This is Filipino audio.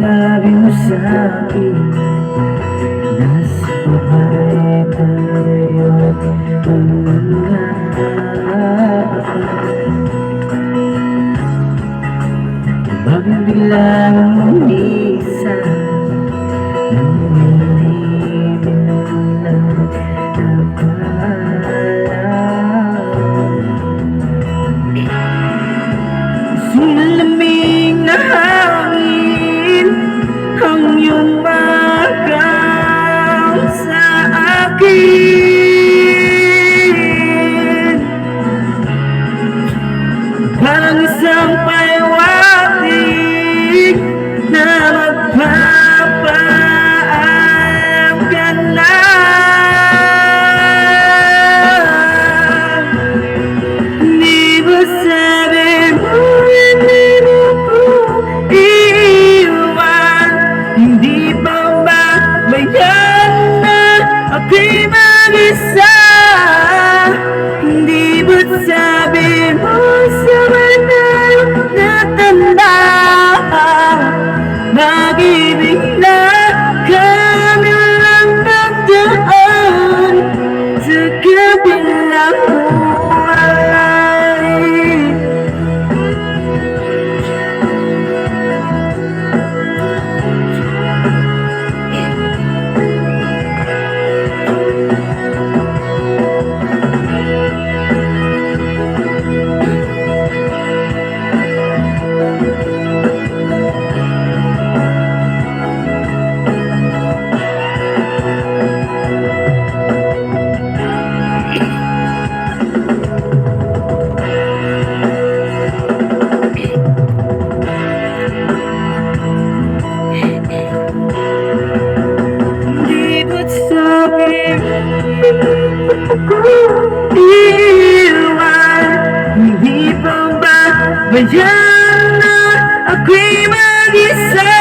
Sabi mo sa'kin, nasa buhay tayo bakit biglang umisa nang hindi mo lang napaalam? Silamig na hangin ang iyong magaw sa akin, parang isang pahiwatig na magpapaalam ka na. Di ba sabi mo hindi mo ko iiwan? Hindi ba bayan na ako'y mag-isa? Hindi ba sabi mo sa banal na tanda, mag-ibig na kami lang nagdaan sa kabilang buhay? Hindi pa ba bayan na ako'y mag-isa?